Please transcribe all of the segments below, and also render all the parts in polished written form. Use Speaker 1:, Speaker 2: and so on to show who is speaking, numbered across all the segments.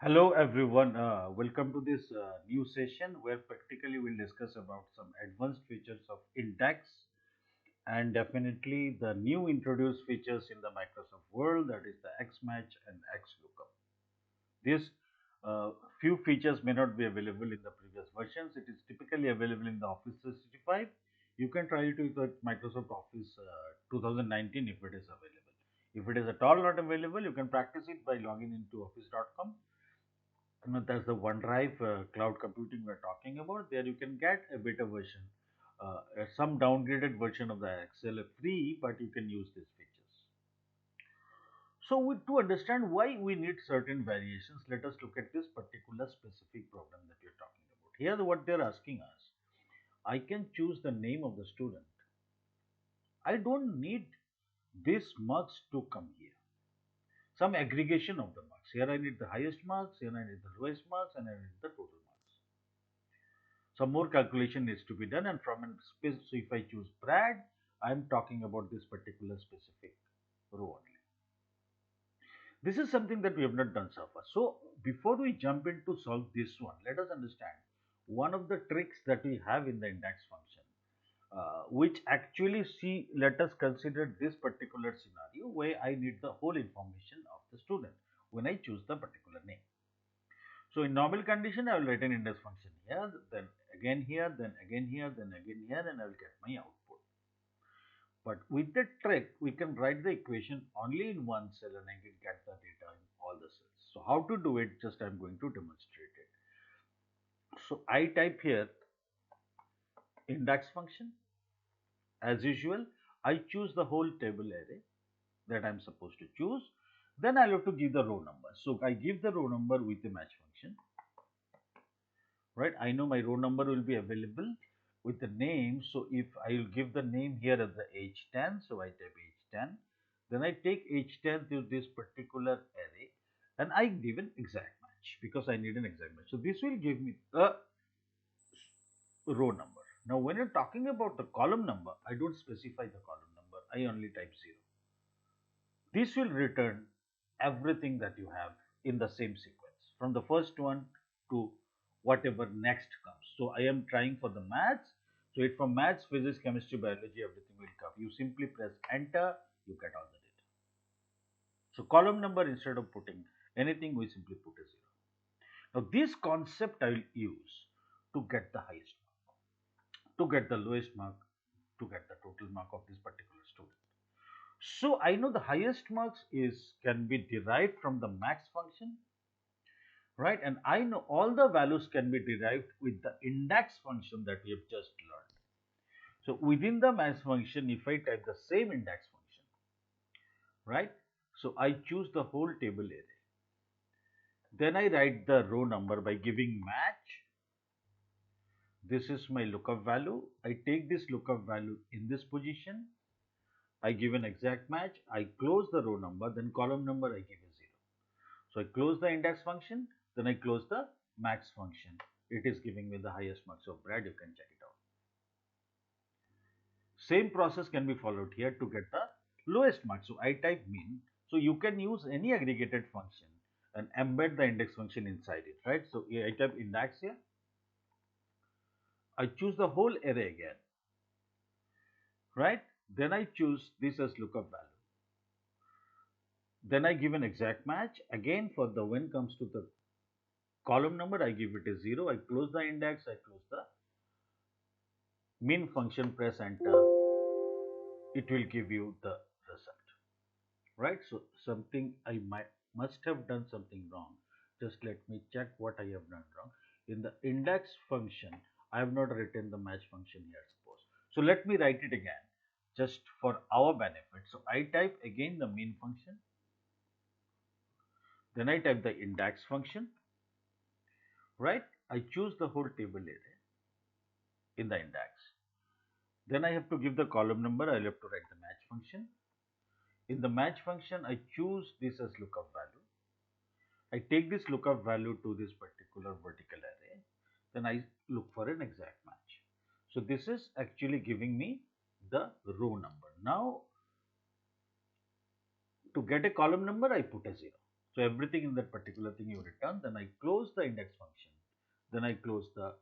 Speaker 1: Hello everyone, welcome to this new session where practically we'll discuss about some advanced features of index and definitely the new introduced features in the Microsoft world, that is the Xmatch and XLOOKUP. These few features may not be available in the previous versions. It is typically available in the Office 365. You can try it with Microsoft Office 2019 if it is available. If it is at all not available, you can practice it by logging into office.com. That's the OneDrive cloud computing we're talking about. There you can get a beta version, some downgraded version of the Excel free, but you can use these features. So to understand why we need certain variations, let us look at this particular specific problem that we're talking about. Here what they're asking us, I can choose the name of the student. I don't need this marks to come here. Some aggregation of the marks. Here I need the highest marks, here I need the lowest marks, and I need the total marks. Some more calculation needs to be done, and from a space, so if I choose Brad, I'm talking about this particular specific row only. This is something that we have not done so far. So before we jump into solve this one, let us understand one of the tricks that we have in the index function, which actually see, let us consider this particular scenario where I need the whole information of the student when I choose the particular name. So in normal condition, I will write an index function here, then again here, then again here, then again here, and I will get my output. But with the trick, we can write the equation only in one cell and I can get the data in all the cells. So how to do it? Just I'm going to demonstrate it. So I type here index function. As usual, I choose the whole table array that I'm supposed to choose. Then I'll have to give the row number. So I give the row number with the match function. Right, I know my row number will be available with the name. So if I will give the name here as the h10, so I type h10, then I take h10 to this particular array and I give an exact match because I need an exact match. So this will give me a row number. Now when you're talking about the column number, I don't specify the column number, I only type 0. This will return everything that you have in the same sequence from the first one to whatever next comes. So I am trying for the maths. So it from maths, physics, chemistry, biology, everything will come. You simply press enter, you get all the data. So column number, instead of putting anything, we simply put a 0. Now this concept I will use to get the highest mark, to get the lowest mark, to get the total mark of this particular student. So I know the highest marks is can be derived from the max function, right? And I know all the values can be derived with the index function that we have just learned. So within the max function, if I type the same index function, right? So I choose the whole table array. Then I write the row number by giving match. This is my lookup value. I take this lookup value in this position. I give an exact match. I close the row number, then column number I give a 0. So I close the index function, then I close the max function. It is giving me the highest marks of Brad. You can check it out. Same process can be followed here to get the lowest mark. So I type min. So you can use any aggregated function and embed the index function inside it, right? So I type index here. I choose the whole array again, right? Then I choose this as lookup value. Then I give an exact match. Again, for the when comes to the column number, I give it a 0. I close the index. I close the min function, press enter. It will give you the result, right? So something I must have done something wrong. Just let me check what I have done wrong. In the index function, I have not written the match function here, suppose. So let me write it again just for our benefit. So I type again the min function, then I type the index function, right? I choose the whole table array in the index. Then I have to give the column number. I'll have to write the match function. In the match function, I choose this as lookup value. I take this lookup value to this particular vertical array. Then I look for an exact match. So this is actually giving me the row number. Now to get a column number, I put a 0. So everything in that particular thing you return. Then I close the index function. Then I close the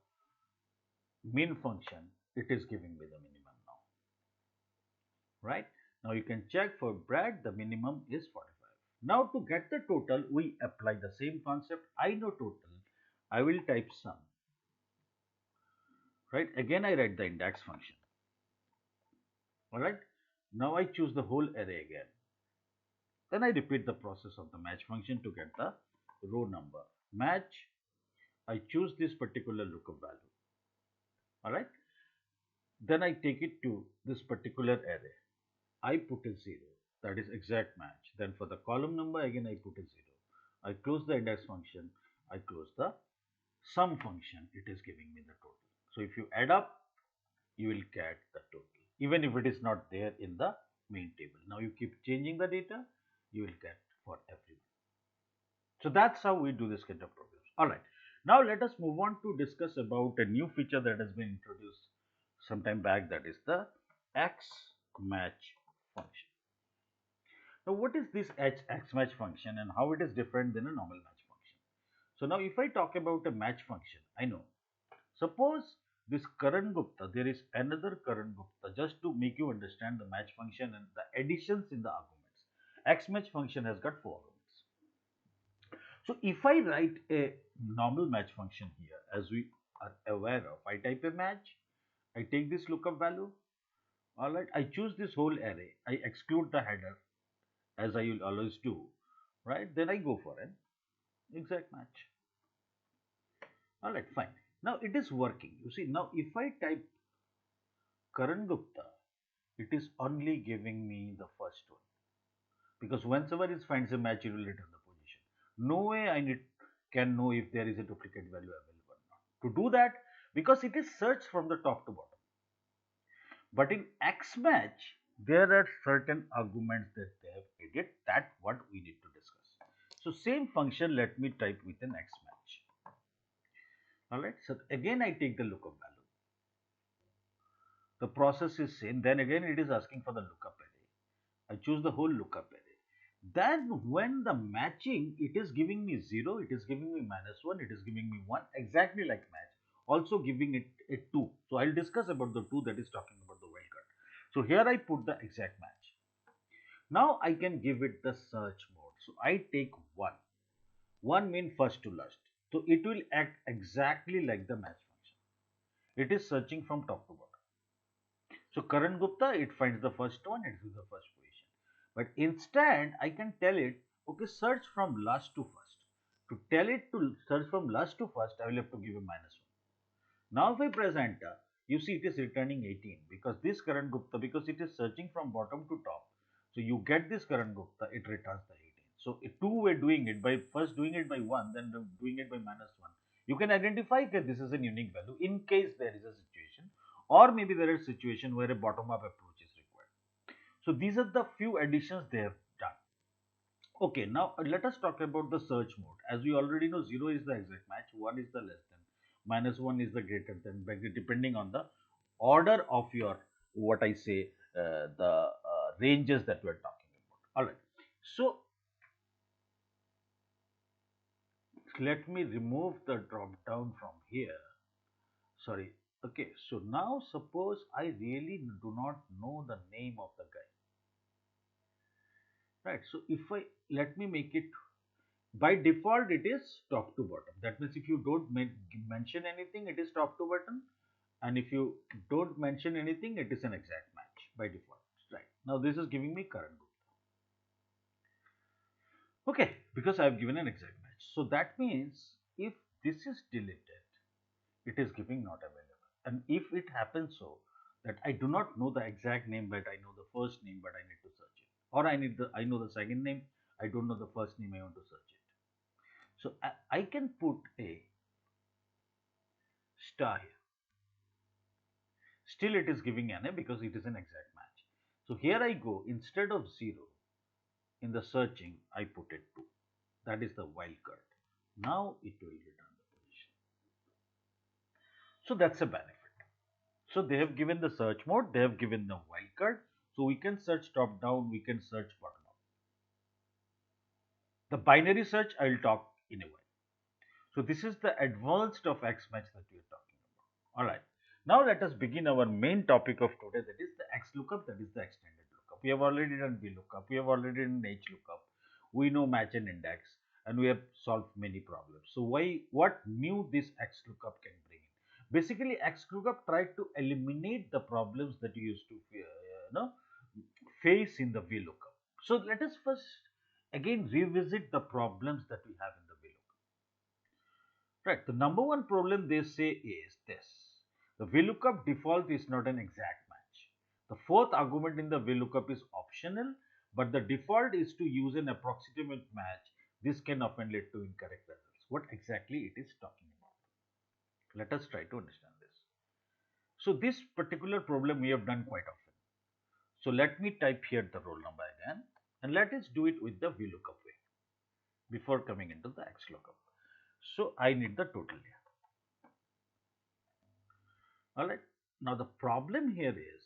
Speaker 1: min function. It is giving me the minimum now, right? Now you can check for Brad, the minimum is 45. Now to get the total, we apply the same concept. I know total. I will type sum, right? Again, I write the index function. All right. Now I choose the whole array again. Then I repeat the process of the match function to get the row number. Match, I choose this particular lookup value. All right. Then I take it to this particular array. I put a 0. That is exact match. Then for the column number, again I put a 0. I close the index function. I close the sum function. It is giving me the total. So if you add up, you will get the total, even if it is not there in the main table. Now you keep changing the data, you will get for everyone. So that's how we do this kind of programs. All right. Now let us move on to discuss about a new feature that has been introduced some time back, that is the X match function. Now what is this X match function and how it is different than a normal match function? So now if I talk about a match function, I know, suppose this Karan Gupta, there is another Karan Gupta, just to make you understand the match function and the additions in the arguments. X match function has got 4 arguments. So if I write a normal match function here, as we are aware of, I type a match, I take this lookup value, all right, I choose this whole array, I exclude the header as I will always do, right? Then I go for an exact match. All right, fine. Now it is working. You see, now if I type Karan Gupta, it is only giving me the first one, because whenever it finds a match, it will return the position. No way can know if there is a duplicate value available or not. To do that, because it is searched from the top to bottom. But in X match, there are certain arguments that they have added. That what we need to discuss. So same function, let me type with an X match. All right. So again, I take the lookup value. The process is same. Then again, it is asking for the lookup array. I choose the whole lookup array. Then when the matching, it is giving me 0, it is giving me -1, it is giving me 1, exactly like match. Also giving it a 2. So I'll discuss about the 2, that is talking about the wildcard. So here I put the exact match. Now I can give it the search mode. So I take 1. 1 means first to last. So it will act exactly like the match function. It is searching from top to bottom. So Karan Gupta, it finds the first one, it is the first position. But instead, I can tell it, okay, search from last to first. To tell it to search from last to first, I will have to give a -1. Now if I press enter, you see it is returning 18, because this Karan Gupta, because it is searching from bottom to top. So you get this Karan Gupta, it returns the 18. So two way doing it, by first doing it by 1, then doing it by -1. You can identify that this is a unique value in case there is a situation, or maybe there is a situation where a bottom up approach is required. So these are the few additions they have done. Okay, now let us talk about the search mode. As we already know, 0 is the exact match, 1 is the less than, -1 is the greater than, depending on the order of your, what I say, the ranges that we are talking about. All right. So let me remove the drop down from here. Sorry. Okay. So now suppose I really do not know the name of the guy. Right. So if I, let me make it, by default it is top to bottom. That means if you don't mention anything, it is top to bottom, and if you don't mention anything, it is an exact match by default. Right. Now this is giving me Karan Gupta. Okay, because I have given an exact match. So that means if this is deleted, it is giving not available. And if it happens so that I do not know the exact name, but I know the first name, but I need to search it, or I know the second name, I don't know the first name, I want to search it. So I can put a star here. Still it is giving an A because it is an exact match. So here I go, instead of 0 in the searching, I put it 2. That is the wildcard. Now it will return the position. So that's a benefit. So they have given the search mode, they have given the wildcard. So we can search top down, we can search bottom up. The binary search I'll talk in a while. So this is the advanced of X match that we are talking about. All right. Now let us begin our main topic of today, that is the XLOOKUP, that is the extended lookup. We have already done VLOOKUP, we have already done HLOOKUP, we know match and index, and we have solved many problems. So what new this XLOOKUP can bring in? Basically, XLOOKUP tried to eliminate the problems that you used to face in the VLOOKUP. So let us first again revisit the problems that we have in the VLOOKUP. Right. The number one problem they say is this. The VLOOKUP default is not an exact match. The fourth argument in the VLOOKUP is optional, but the default is to use an approximate match. This can often lead to incorrect results. What exactly it is talking about? Let us try to understand this. So this particular problem we have done quite often. So let me type here the roll number again, and let us do it with the VLOOKUP way before coming into the XLOOKUP. So I need the total here. All right. Now the problem here is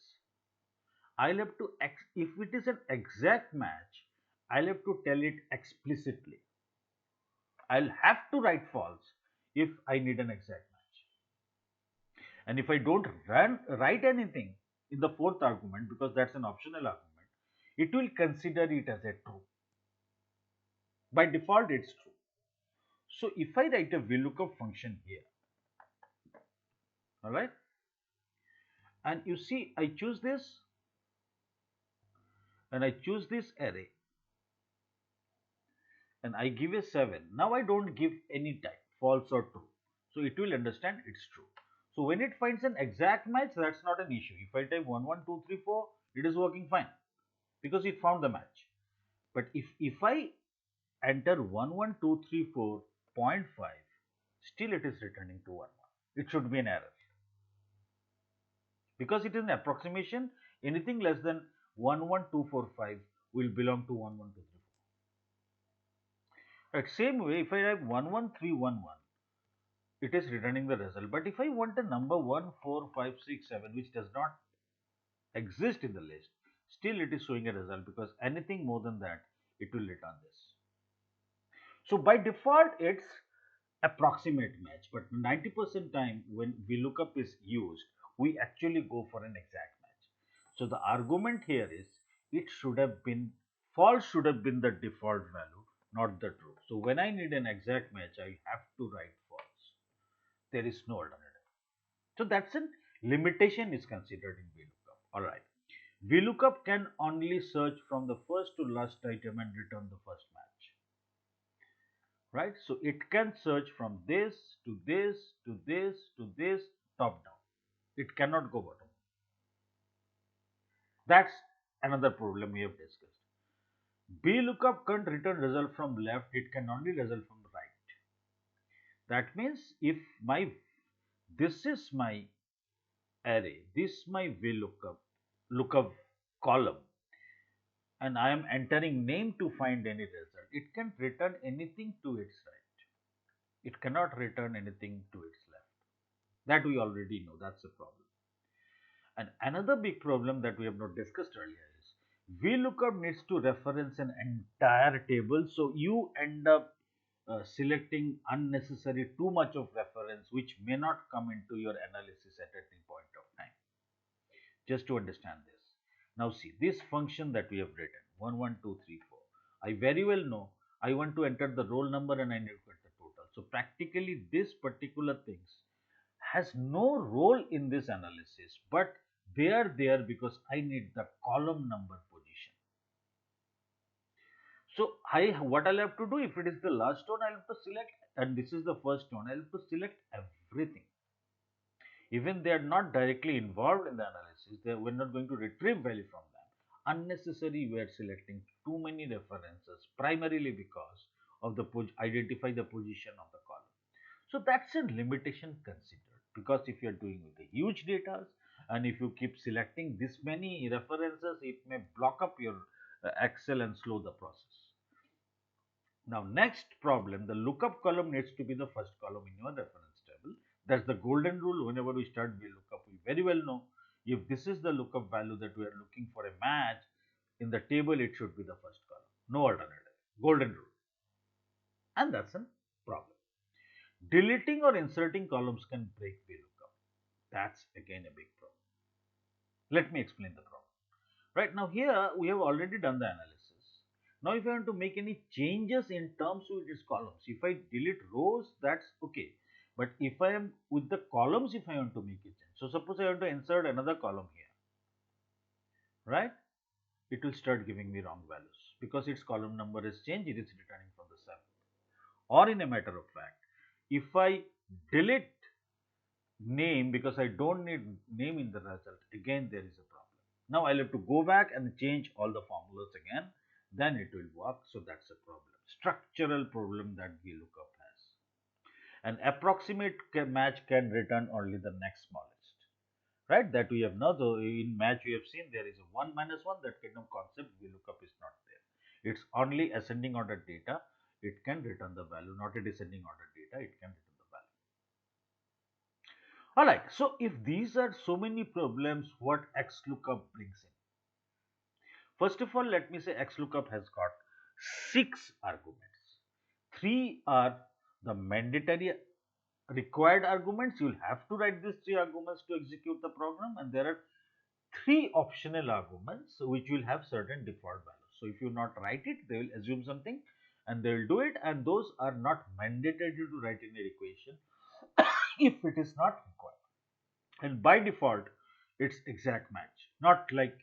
Speaker 1: I'll have to, if it is an exact match, I'll have to tell it explicitly. I'll have to write false if I need an exact match. And if I don't write anything in the fourth argument, because that's an optional argument, it will consider it as a true. By default, it's true. So if I write a VLOOKUP function here, all right, and you see, I choose this and I choose this array and I give a 7. Now I don't give any type, false or true. So it will understand it's true. So when it finds an exact match, that's not an issue. If I type 1, 1, 2, 3, 4, it is working fine because it found the match. But if I enter 1, 1, 2, 3, 4.5, still it is returning to 1, 1. It should be an error. Because it is an approximation, anything less than 1, 1, 2, 4, 5 will belong to 1, 1, 2, 3, 4. Right, same way, if I type 1, 1, 3, 1, 1, it is returning the result. But if I want a number 1, 4, 5, 6, 7, which does not exist in the list, still it is showing a result because anything more than that, it will return this. So by default, it's approximate match, but 90% time when VLOOKUP is used, we actually go for an exact match. So the argument here is it should have been false should have been the default value, not the true. So when I need an exact match, I have to write false. There is no alternative. So that's a limitation is considered in VLOOKUP. All right. VLOOKUP can only search from the first to last item and return the first match. Right? So it can search from this to this to this to this top down. It cannot go bottom. That's another problem we have discussed. VLOOKUP can't return result from left, it can only result from right. That means if this is my array, this is my lookup column, and I am entering name to find any result, it can return anything to its right. It cannot return anything to its left. That we already know, that's a problem. And another big problem that we have not discussed earlier is VLOOKUP needs to reference an entire table, so you end up selecting unnecessary too much of reference which may not come into your analysis at any point of time. Just to understand this. Now see this function that we have written 1, 1, 2, 3, 4. I very well know I want to enter the roll number and I need to get the total. So practically this particular things has no role in this analysis, but they are there because I need the column number position. So what I'll have to do, if it is the last one, I'll have to select, and this is the first one, I'll have to select everything. Even they are not directly involved in the analysis, we're not going to retrieve value from them. Unnecessary, we are selecting too many references, primarily because of the identify the position of the column. So that's a limitation considered, because if you're doing with the huge data and if you keep selecting this many references, it may block up your Excel and slow the process. Now next problem, the lookup column needs to be the first column in your reference table. That's the golden rule. Whenever we start VLOOKUP, we very well know if this is the lookup value that we are looking for a match in the table, it should be the first column. No alternative. Golden rule. and that's a problem. Deleting or inserting columns can break VLOOKUP. That's again a big problem. Let me explain the problem. Right now here we have already done the analysis. Now if I want to make any changes in terms with its columns, if I delete rows, that's okay. But if I am with the columns, if I want to make a change, so suppose I want to insert another column here, right? It will start giving me wrong values because its column number is changed, it is returning from the 7th. Or in a matter of fact, if I delete name because I don't need name in the result, again there is a problem. Now I'll have to go back and change all the formulas again, then it will work. So that's a problem, structural problem that VLOOKUP has. An approximate match can return only the next smallest, right? That we have now. So in match we have seen there is a 1 minus 1, that kind of concept VLOOKUP is not there. It's only ascending order data, it can return the value, not a descending order data, it can return the value. All right, so if these are so many problems, what XLOOKUP brings in? First of all, let me say XLOOKUP has got 6 arguments. 3 are the mandatory required arguments. You'll have to write these 3 arguments to execute the program, and there are 3 optional arguments which will have certain default values. So if you not write it, they will assume something and they will do it, and those are not mandatory to write in an equation if it is not required. And by default it's exact match, not like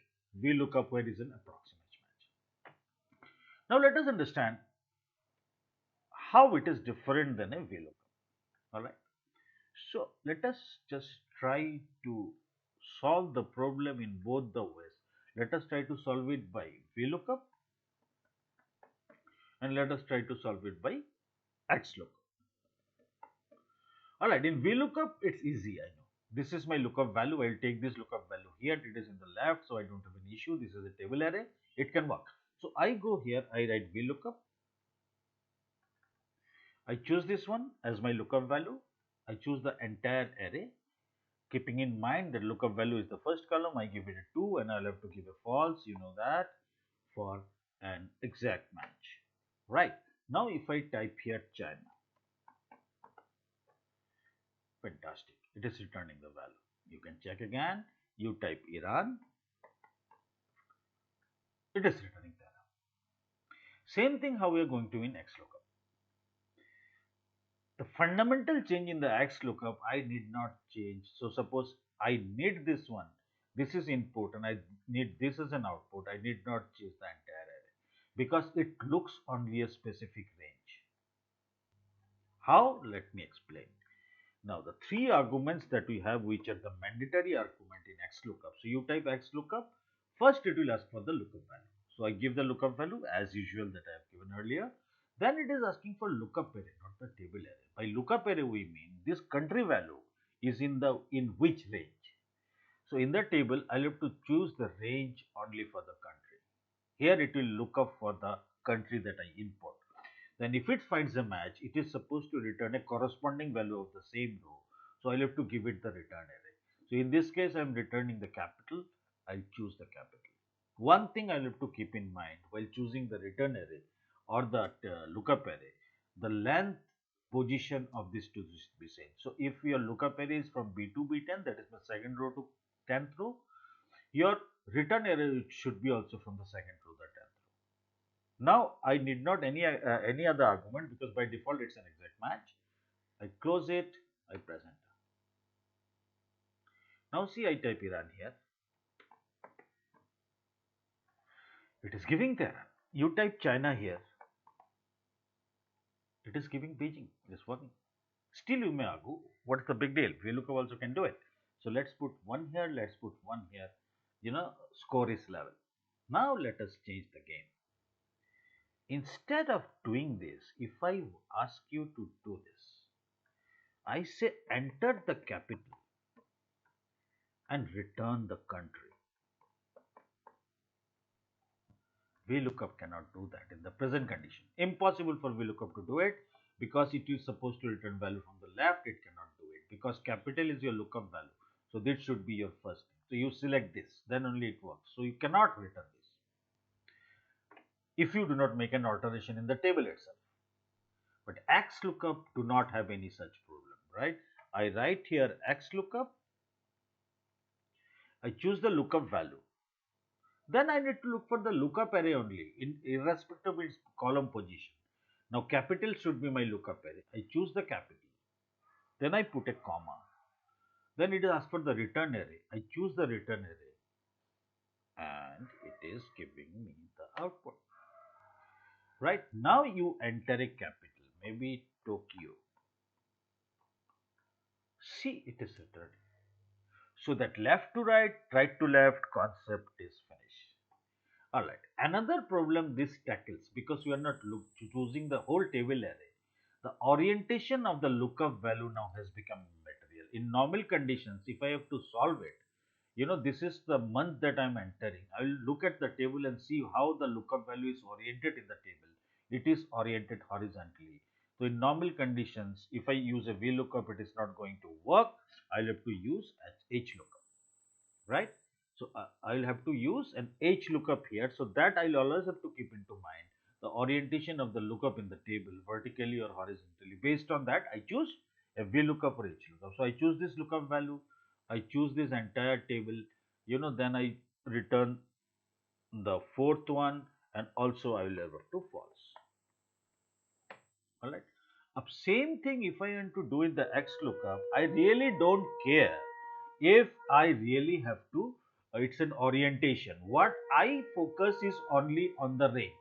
Speaker 1: VLOOKUP where is an approximate match. Now let us understand how it is different than a VLOOKUP. All right, so let us just try to solve the problem in both the ways. Let us try to solve it by VLOOKUP and let us try to solve it by XLOOKUP. All right, in VLOOKUP it's easy, I know. This is my lookup value. I'll take this lookup value here. It is in the left, so I don't have an issue. This is a table array. It can work. So I go here, I write VLOOKUP. I choose this one as my lookup value. I choose the entire array. Keeping in mind that lookup value is the first column, I give it a 2 and I'll have to give a false, you know that, for an exact match. Right. Now if I type here China, fantastic. It is returning the value. You can check again. You type Iran, it is returning that. Same thing how we are going to in XLOOKUP. The fundamental change in the XLOOKUP I need not change. So suppose I need this one, this is input and I need this as an output. I need not change the entire array because it looks only a specific range. How? Let me explain. Now the 3 arguments that we have, which are the mandatory argument in XLOOKUP. So you type XLOOKUP, first it will ask for the lookup value. So I give the lookup value as usual that I have given earlier. Then it is asking for lookup array, not the table array. By lookup array we mean this country value is in which range. So in the table I'll have to choose the range only for the country. Here it will look up for the country that I import. Then if it finds a match, it is supposed to return a corresponding value of the same row. So I'll have to give it the return array. So in this case, I'm returning the capital. I'll choose the capital. One thing I'll have to keep in mind while choosing the return array or the lookup array, the length position of this to be same. So if your lookup array is from B to B10, that is the second row to 10th row, your return array should be also from the second row to 10th. Now I need not any other argument because by default it's an exact match. I close it, I press enter. Now see, I type Iran here. It is giving Tehran. You type China here. It is giving Beijing. It is working. Still you may argue, what's the big deal? VLOOKUP also can do it. So let's put 1 here, let's put 1 here. You know, score is level. Now let us change the game. Instead of doing this, if I ask you to do this, I say enter the capital and return the country. VLOOKUP cannot do that in the present condition. Impossible for VLOOKUP to do it because it is supposed to return value from the left. It cannot do it because capital is your lookup value. So this should be your first thing. So you select this, then only it works. So you cannot return this if you do not make an alteration in the table itself. But XLOOKUP do not have any such problem, right? I write here XLOOKUP, I choose the lookup value. Then I need to look for the lookup array only, irrespective of its column position. Now capital should be my lookup array. I choose the capital. Then I put a comma. Then it is asked for the return array. I choose the return array. And it is giving me the output. Right? Now you enter a capital, maybe Tokyo. See, it is returned. So that left to right to left concept is finished. Alright, another problem this tackles, because we are not choosing the whole table array, the orientation of the lookup value now has become material. In normal conditions, if I have to solve it, this is the month that I am entering. I will look at the table and see how the lookup value is oriented in the table. It is oriented horizontally. So in normal conditions, if I use a VLOOKUP, it is not going to work. I'll have to use HLOOKUP, right? So I'll have to use an HLOOKUP here. So that I'll always have to keep into mind the orientation of the lookup in the table, vertically or horizontally. Based on that, I choose a VLOOKUP or HLOOKUP. So I choose this lookup value. I choose this entire table. Then I return the fourth one, and also I will have to false. Alright. Same thing if I want to do in the XLOOKUP, I really don't care if I really have to, it's an orientation. What I focus is only on the range.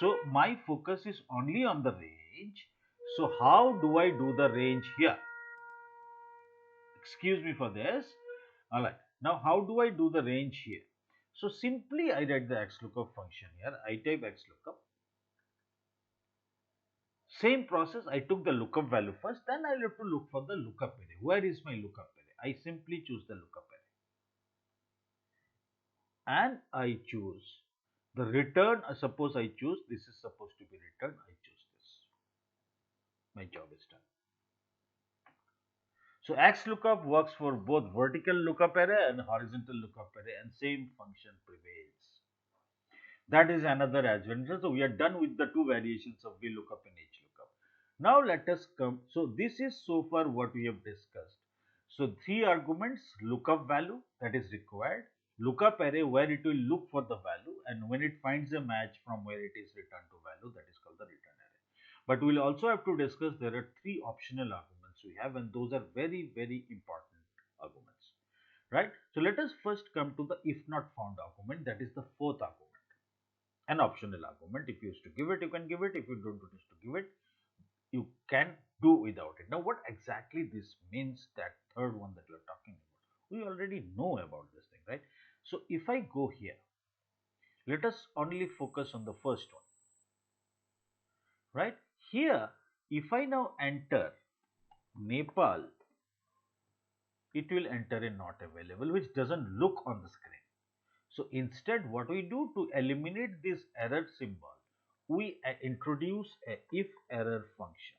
Speaker 1: So my focus is only on the range. So how do I do the range here? Excuse me for this. Alright. Now how do I do the range here? So simply I write the XLOOKUP function here. I type XLOOKUP. Same process, I took the lookup value first, then I'll have to look for the lookup array. Where is my lookup array? I simply choose the lookup array. And I choose the return. Suppose I choose, this is supposed to be return, I choose this. My job is done. So XLOOKUP works for both vertical lookup array and horizontal lookup array, and same function prevails. That is another advantage. So we are done with the two variations of VLOOKUP and HLOOKUP. Now let us come. So this is so far what we have discussed. So three arguments: lookup value that is required, lookup array where it will look for the value, and when it finds a match from where it is returned to value, that is called the return array. But we'll also have to discuss there are three optional arguments we have, and those are very, very important arguments. Right? So let us first come to the if not found argument, that is the fourth argument. An optional argument. If you used to give it, you can give it. If you don't wish to give it, you can do without it. Now, what exactly this means, that third one that we're talking about, we already know about this thing, right? So, if I go here, let us only focus on the first one, right? Here, if I now enter Nepal, it will enter a not available, which doesn't look on the screen. So instead, what we do to eliminate this error symbol, we introduce a if error function.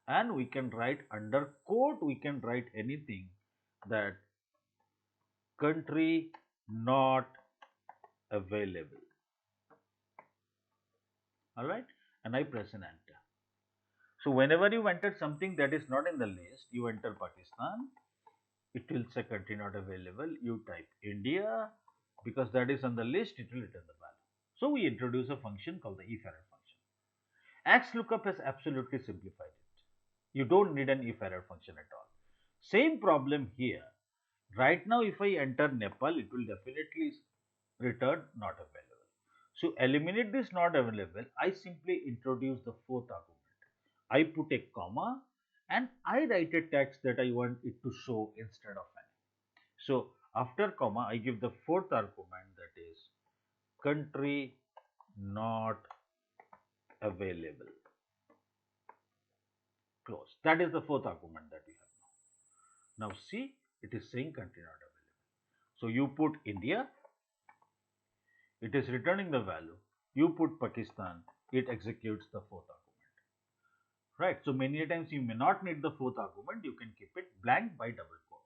Speaker 1: And we can write under quote, we can write anything, that country not available. Alright, and I press an enter. So whenever you enter something that is not in the list, you enter Pakistan, it will say country not available. You type India, because that is on the list, it will return the value. So we introduce a function called the if error function. XLOOKUP has absolutely simplified it. You don't need an if error function at all. Same problem here. Right now, if I enter Nepal, it will definitely return not available. So eliminate this not available, I simply introduce the fourth argument. I put a comma and I write a text that I want it to show instead of an. So after comma, I give the fourth argument, that is country not available. Close. That is the fourth argument that we have now. Now see, it is saying country not available. So you put India, it is returning the value. You put Pakistan, it executes the fourth argument. Right. So many times you may not need the fourth argument, you can keep it blank by double quote.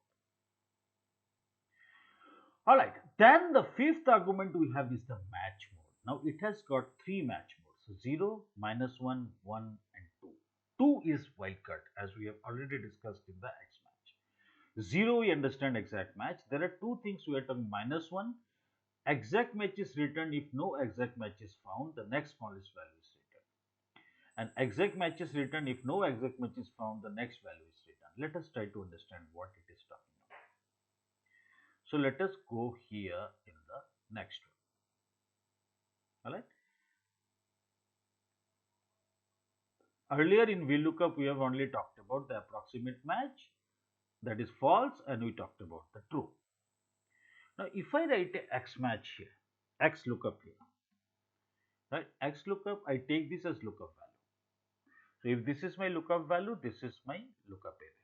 Speaker 1: Alright, then the fifth argument we have is the match mode. Now it has got three match modes. So 0, -1, 1 and 2. 2 is wildcard as we have already discussed in the X match. 0 we understand exact match. There are two things we are talking. -1, exact match is returned if no exact match is found, the next smallest value is returned. And exact match is returned if no exact match is found, the next value is returned. Let us try to understand what it is talking about. So let us go here in the next one. Alright. Earlier in VLOOKUP we have only talked about the approximate match, that is false, and we talked about the true. Now if I write a X match here, X lookup here, right? X lookup, I take this as lookup value. So if this is my lookup value, this is my lookup array.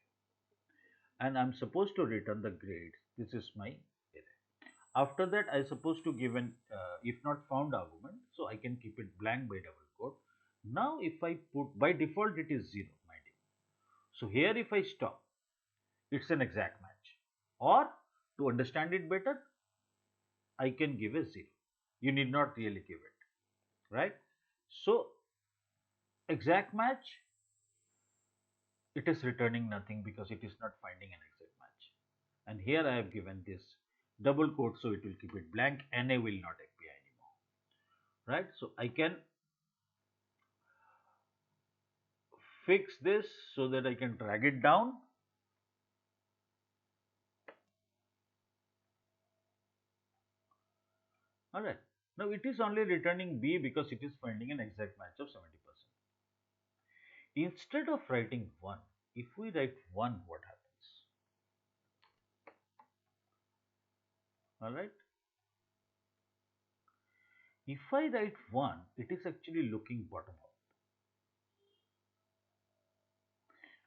Speaker 1: And I'm supposed to return the grades. This is my array. After that, I supposed to give an if not found argument, so I can keep it blank by double quote. Now if I put, by default it is 0, my dear. So here if I stop, it's an exact match. Or to understand it better, I can give a 0. You need not really give it, right? So exact match, it is returning nothing because it is not finding an exact match. And here I have given this double quote, so it will keep it blank. NA will not appear anymore, right? So I can fix this so that I can drag it down. All right. Now it is only returning B because it is finding an exact match of 70%. Instead of writing 1, if we write 1, what happens? All right. If I write 1, it is actually looking bottom up.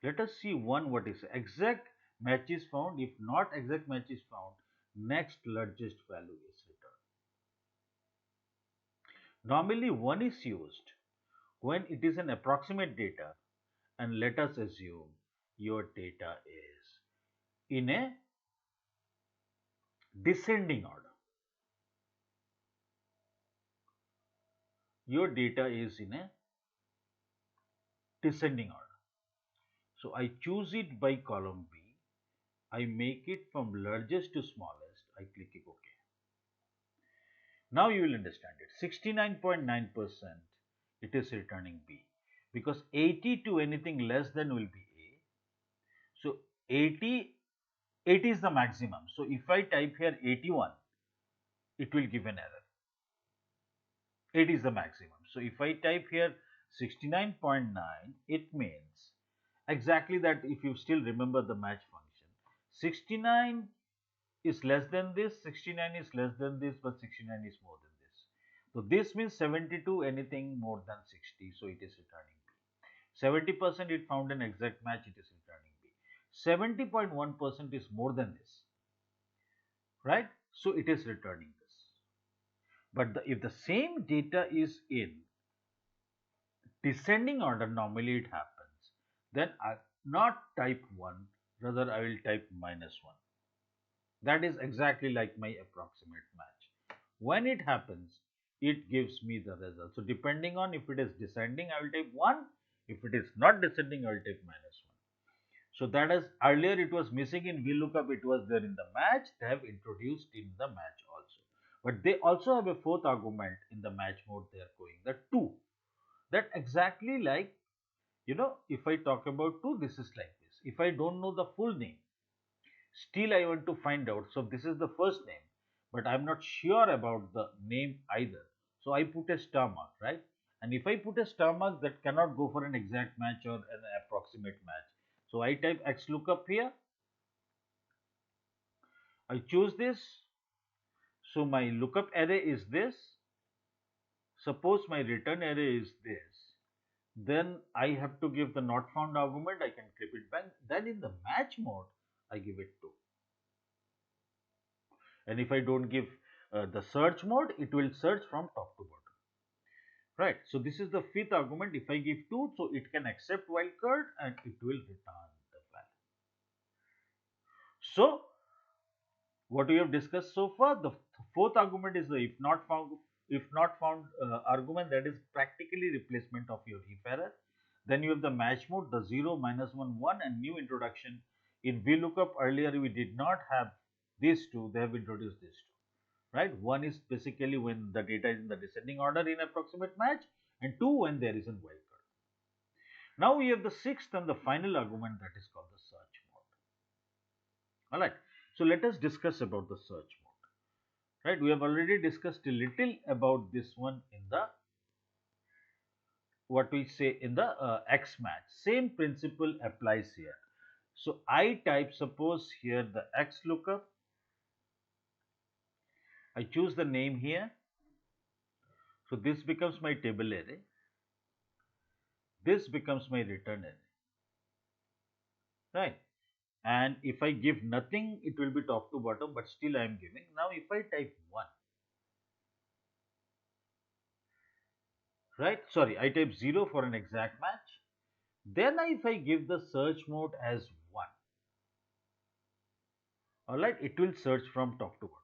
Speaker 1: Let us see 1 what is exact match is found. If not exact match is found, next largest value is returned. Normally 1 is used when it is an approximate data, and let us assume your data is in a descending order. Your data is in a descending order. So I choose it by column B. I make it from largest to smallest. I click OK. Now you will understand it. 69.9% it is returning B because 80 to anything less than will be A. So 80 is the maximum. So if I type here 81, it will give an error. 8 is the maximum. So if I type here 69.9, it means exactly that. If you still remember the match function, 69 is less than this, 69 is less than this, but 69 is more than this. So this means 72 anything more than 60, so it is returning B. 70% it found an exact match, it is returning B. 70.1% is more than this, right? So it is returning this. But if the same data is in descending order, normally it happens, then I not type 1, rather I will type -1. That is exactly like my approximate match. When it happens, it gives me the result. So depending on if it is descending, I will type 1. If it is not descending, I will type -1. So that is, earlier it was missing in VLOOKUP, it was there in the match. They have introduced in the match also. But they also have a fourth argument in the match mode they are going, the 2. That exactly like, if I talk about 2, this is like this. If I don't know the full name, still I want to find out. So this is the first name, but I'm not sure about the name either. So I put a star mark, right? And if I put a star mark, that cannot go for an exact match or an approximate match. So I type XLOOKUP here. I choose this. So my lookup array is this. Suppose my return array is this. Then I have to give the not found argument. I can keep it back. Then in the match mode, I give it 2. And if I don't give the search mode, it will search from top to bottom, right? So this is the fifth argument. If I give 2, so it can accept wildcard and it will return the value. So what we have discussed so far, the fourth argument is the if not found if not found argument, that is practically replacement of your if error. Then you have the match mode, the 0, -1, 1, and new introduction. In VLOOKUP earlier we did not have these two, they have introduced these two, right? One is basically when the data is in the descending order in approximate match, and two when there is a wildcard. Now we have the sixth and the final argument, that is called the search mode. Alright, so let us discuss about the search mode. Right, we have already discussed a little about this one in the what we say in the X match. Same principle applies here. So I type, suppose here, the X lookup. I choose the name here. So this becomes my table array. This becomes my return array. Right. And if I give nothing, it will be top to bottom, but still I am giving. Now if I type 1, right? Sorry, I type 0 for an exact match. Then if I give the search mode as 1, alright, it will search from top to bottom.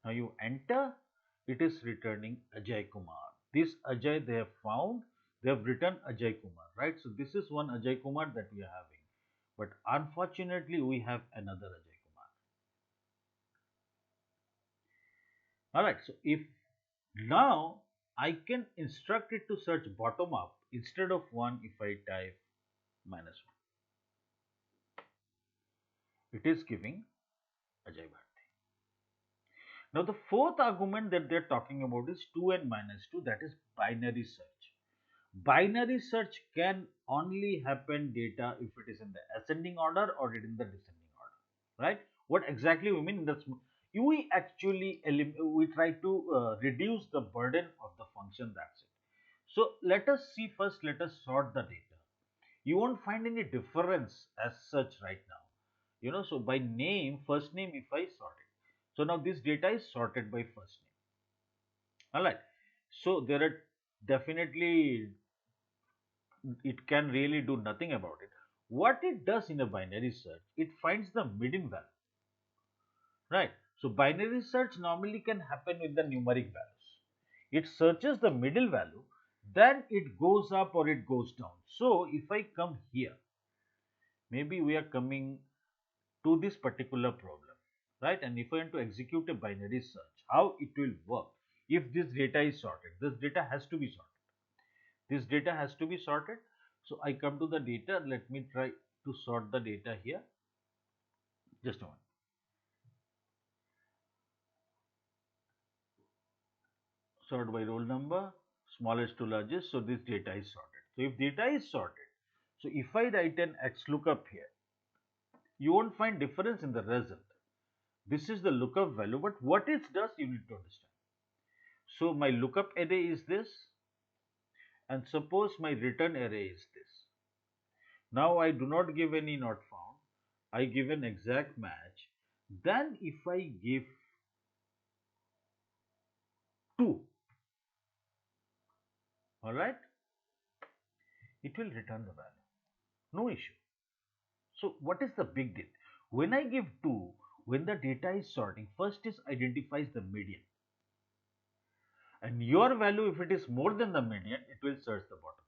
Speaker 1: Now you enter, it is returning Ajay Kumar. This Ajay they have found, they have written Ajay Kumar, right? So this is one Ajay Kumar that we are having. But unfortunately, we have another Ajay Kumar. Alright, so if now I can instruct it to search bottom up instead of 1 if I type -1. It is giving Ajay Bharti. Now the fourth argument that they're talking about is 2 and -2, that is binary search. Binary search can only happen data if it is in the ascending order or it in the descending order, right? What exactly we mean? That's we actually we try to reduce the burden of the function. That's it. So let us see first. Let us sort the data. You won't find any difference as such right now. You know, so by name, first name, if I sort it. So now this data is sorted by first name. All right. So there are definitely, it can really do nothing about it. What it does in a binary search, it finds the median value, right? So binary search normally can happen with the numeric values. It searches the middle value, then it goes up or it goes down. So if I come here, maybe we are coming to this particular problem, right? And if I want to execute a binary search, how it will work? If this data is sorted, this data has to be sorted. This data has to be sorted. So I come to the data. Let me try to sort the data here. Just a moment. Sort by roll number, smallest to largest. So this data is sorted. So if data is sorted, so if I write an XLOOKUP here, you won't find difference in the result. This is the lookup value, but what it does, you need to understand. So my lookup array is this, and suppose my return array is this. Now I do not give any not found, I give an exact match. Then if I give 2, alright, it will return the value, no issue. So what is the big deal? When I give 2, when the data is sorting, first is identifies the median. And your value, if it is more than the median, it will search the bottom.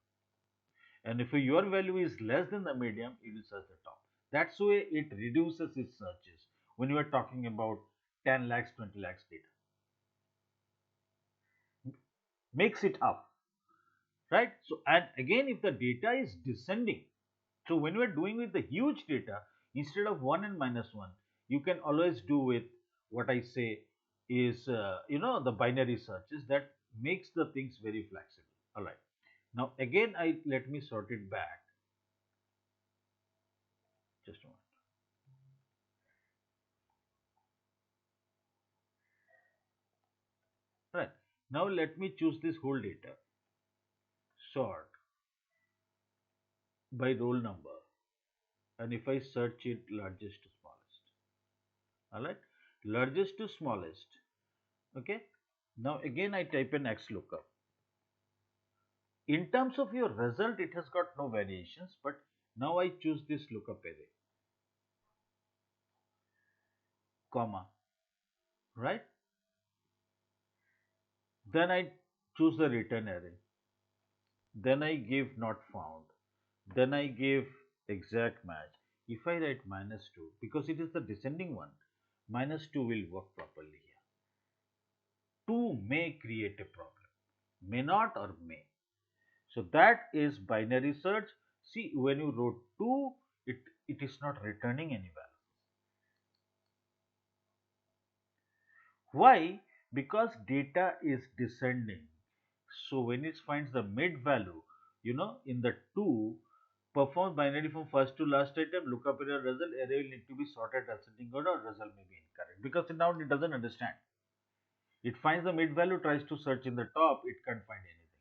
Speaker 1: And if your value is less than the median, it will search the top. That's why it reduces its searches when you are talking about 10 lakhs, 20 lakhs data. Makes it up, right? So, and again, if the data is descending, so when we are doing with the huge data, instead of 1 and -1, you can always do with what I say is, the binary searches that makes the things very flexible. All right. Now again, let me sort it back. Just a moment. Right. Now let me choose this whole data. Sort by roll number. And if I search it largest to smallest. Alright. Largest to smallest. Okay. Now again I type an XLOOKUP. In terms of your result, it has got no variations, but now I choose this lookup array, comma, right? Then I choose the return array. Then I give not found. Then I give exact match. If I write minus 2, because it is the descending one, minus 2 will work properly here. 2 may create a problem, may not or may. So that is binary search. See, when you wrote 2, it is not returning any value. Why? Because data is descending. So when it finds the mid value, in the 2, perform binary from first to last item, look up error result, array will need to be sorted ascending order, or result may be incorrect. Because now it doesn't understand. It finds the mid value, tries to search in the top, it can't find anything.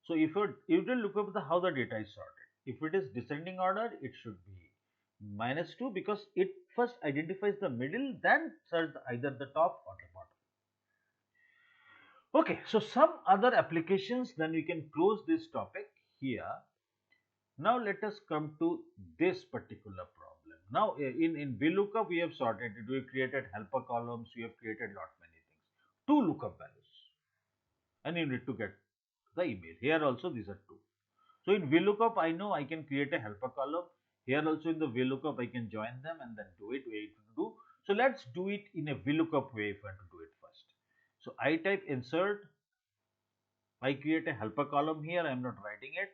Speaker 1: So if you will look up how the data is sorted. If it is descending order, it should be minus 2, because it first identifies the middle, then search either the top or the bottom. Okay, so some other applications, then we can close this topic here. Now let us come to this particular problem. Now in VLOOKUP we have sorted it, we have created helper columns, we have created lot many things. Two lookup values, and you need to get the email. Here also these are two. So in VLOOKUP I know I can create a helper column. Here also in the VLOOKUP I can join them and then do it way to do. So let's do it in a VLOOKUP way if I want to do it first. So I type insert, I create a helper column here, I am not writing it.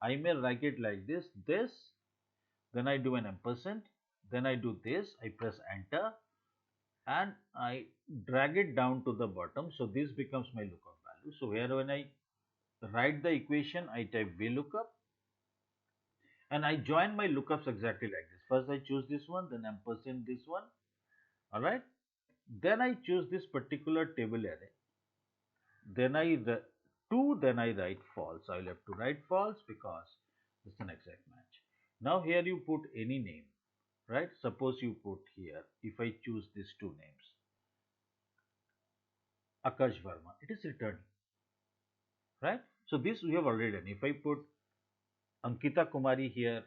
Speaker 1: I may write it like this, then I do an ampersand, then I do this, I press enter and I drag it down to the bottom. So this becomes my lookup value. So here when I write the equation, I type VLOOKUP and I join my lookups exactly like this. First I choose this one, then ampersand this one, alright. Then I choose this particular table array. Then then I write false. I will have to write false because this is an exact match. Now here you put any name, right? Suppose you put here, if I choose these two names, Akash Verma, it is returning, right? So this we have already done. If I put Ankita Kumari here,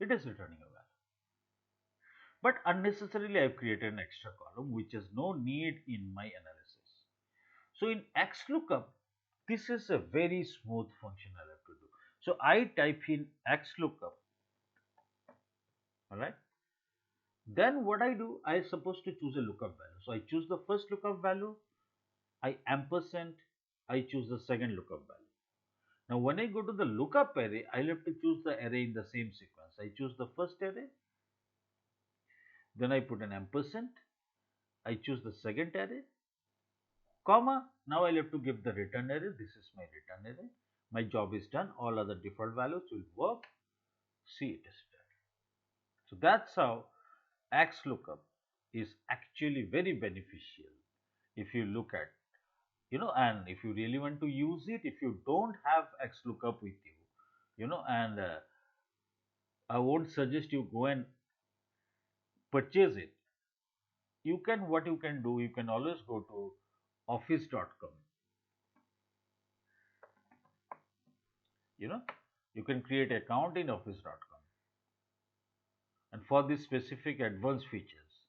Speaker 1: it is returning a value. But unnecessarily I have created an extra column which has no need in my analysis. So in XLOOKUP, this is a very smooth function I have to do. So I type in XLOOKUP, alright. Then what I do, I supposed to choose a lookup value. So I choose the first lookup value, I ampersand, I choose the second lookup value. Now when I go to the lookup array, I'll have to choose the array in the same sequence. I choose the first array, then I put an ampersand, I choose the second array, comma, now I'll have to give the return array. This is my return array. My job is done. All other default values will work. See, it is done. So that's how XLOOKUP is actually very beneficial if you look at, and if you really want to use it, if you don't have XLOOKUP with you, and I won't suggest you go and purchase it. What you can do, you can always go to office.com, you know, you can create an account in office.com, and for these specific advanced features,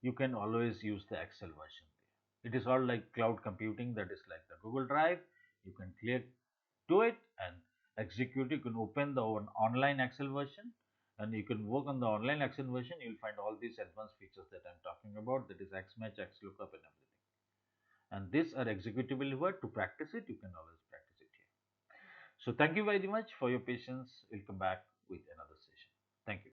Speaker 1: you can always use the Excel version there. It is all like cloud computing, that is like the Google Drive. You can click to it and execute. You can open the online Excel version and you can work on the online Excel version. You'll find all these advanced features that I'm talking about, that is XMatch, XLOOKUP and everything. And these are executable here. To practice it, you can always practice it here. So thank you very much for your patience. We'll come back with another session. Thank you.